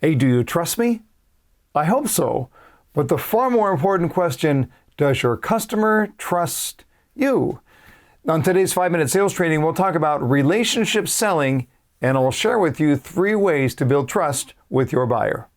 Hey, do you trust me? I hope so. But the far more important question, does your customer trust you? On today's 5-minute sales training, we'll talk about relationship selling, and I'll share with you 3 ways to build trust with your buyer.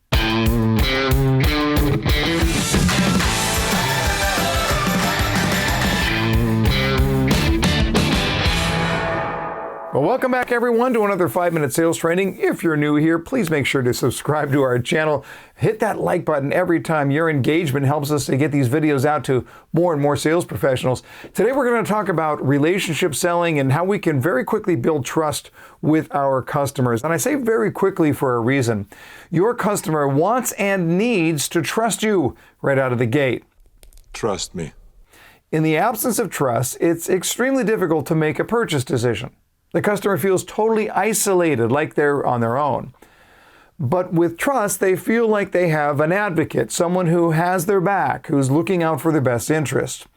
Well, welcome back everyone to another 5-minute sales training. If you're new here, please make sure to subscribe to our channel. Hit that like button every time. Your engagement helps us to get these videos out to more and more sales professionals. Today we're going to talk about relationship selling and how we can very quickly build trust with our customers. And I say very quickly for a reason. Your customer wants and needs to trust you right out of the gate. Trust me. In the absence of trust, it's extremely difficult to make a purchase decision. The customer feels totally isolated, like they're on their own. But with trust, they feel like they have an advocate, someone who has their back, who's looking out for their best interest.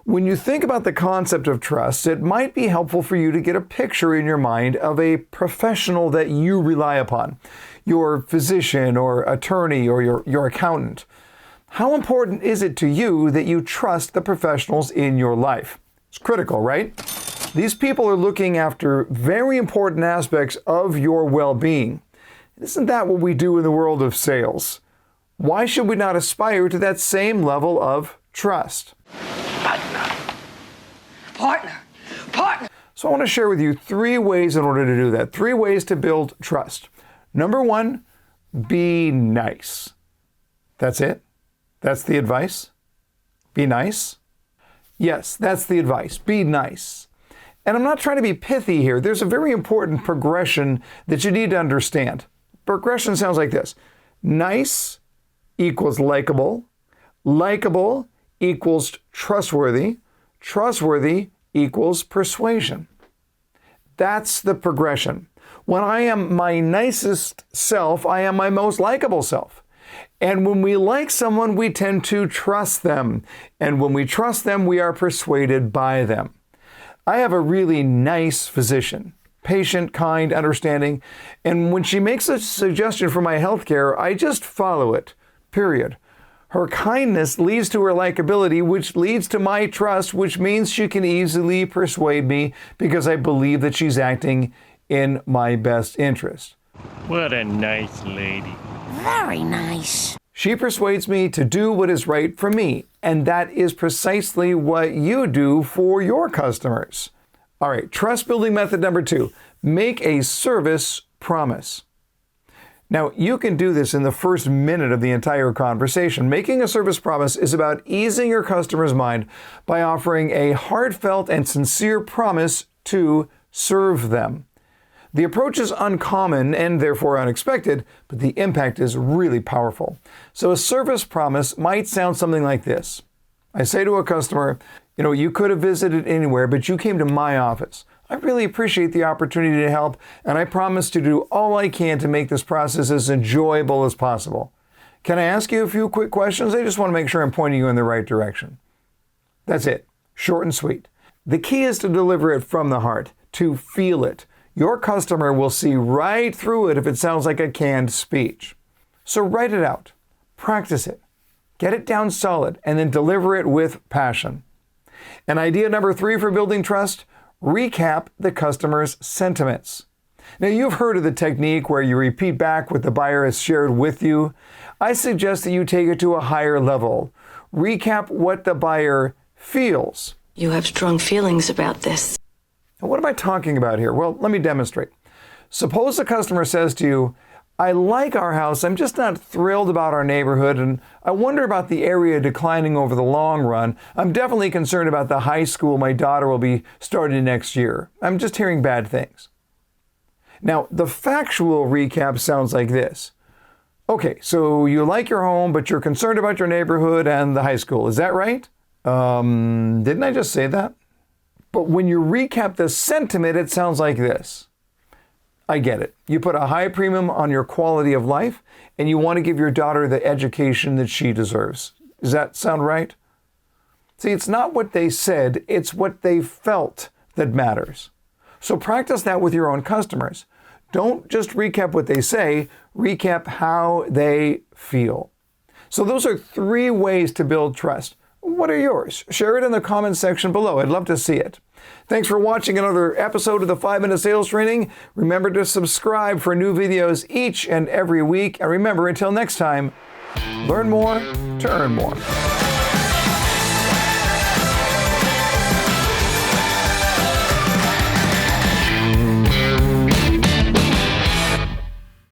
When you think about the concept of trust, it might be helpful for you to get a picture in your mind of a professional that you rely upon, your physician or attorney or your accountant. How important is it to you that you trust the professionals in your life? It's critical, right? These people are looking after very important aspects of your well-being. Isn't that what we do in the world of sales? Why should we not aspire to that same level of trust? Partner. So I want to share with you 3 ways in order to do that. 3 ways to build trust. Number 1, be nice. That's it? That's the advice? Be nice? Yes, that's the advice. Be nice. And I'm not trying to be pithy here. There's a very important progression that you need to understand. Progression sounds like this. Nice equals likable. Likable equals trustworthy. Trustworthy equals persuasion. That's the progression. When I am my nicest self, I am my most likable self. And when we like someone, we tend to trust them. And when we trust them, we are persuaded by them. I have a really nice physician, patient, kind, understanding, and when she makes a suggestion for my healthcare, I just follow it, period. Her kindness leads to her likability, which leads to my trust, which means she can easily persuade me because I believe that she's acting in my best interest. What a nice lady. Very nice. She persuades me to do what is right for me, and that is precisely what you do for your customers. All right, trust building method number 2, make a service promise. Now, you can do this in the first minute of the entire conversation. Making a service promise is about easing your customer's mind by offering a heartfelt and sincere promise to serve them. The approach is uncommon and therefore unexpected, but the impact is really powerful. So a service promise might sound something like this. I say to a customer, you could have visited anywhere, but you came to my office. I really appreciate the opportunity to help, and I promise to do all I can to make this process as enjoyable as possible. Can I ask you a few quick questions? I just want to make sure I'm pointing you in the right direction. That's it. Short and sweet. The key is to deliver it from the heart, to feel it. Your customer will see right through it if it sounds like a canned speech. So write it out, practice it, get it down solid, and then deliver it with passion. And idea number 3 for building trust, recap the customer's sentiments. Now, you've heard of the technique where you repeat back what the buyer has shared with you. I suggest that you take it to a higher level. Recap what the buyer feels. You have strong feelings about this. Now, what am I talking about here? Well, let me demonstrate. Suppose the customer says to you, I like our house, I'm just not thrilled about our neighborhood, and I wonder about the area declining over the long run. I'm definitely concerned about the high school my daughter will be starting next year. I'm just hearing bad things. Now, the factual recap sounds like this. Okay, so you like your home, but you're concerned about your neighborhood and the high school. Is that right? Didn't I just say that? But when you recap the sentiment, it sounds like this. I get it. You put a high premium on your quality of life, and you want to give your daughter the education that she deserves. Does that sound right? See, it's not what they said, it's what they felt that matters. So practice that with your own customers. Don't just recap what they say, recap how they feel. So those are 3 ways to build trust. What are yours? Share it in the comments section below. I'd love to see it. Thanks for watching another episode of the 5-Minute Sales Training. Remember to subscribe for new videos each and every week. And remember, until next time, learn more to earn more.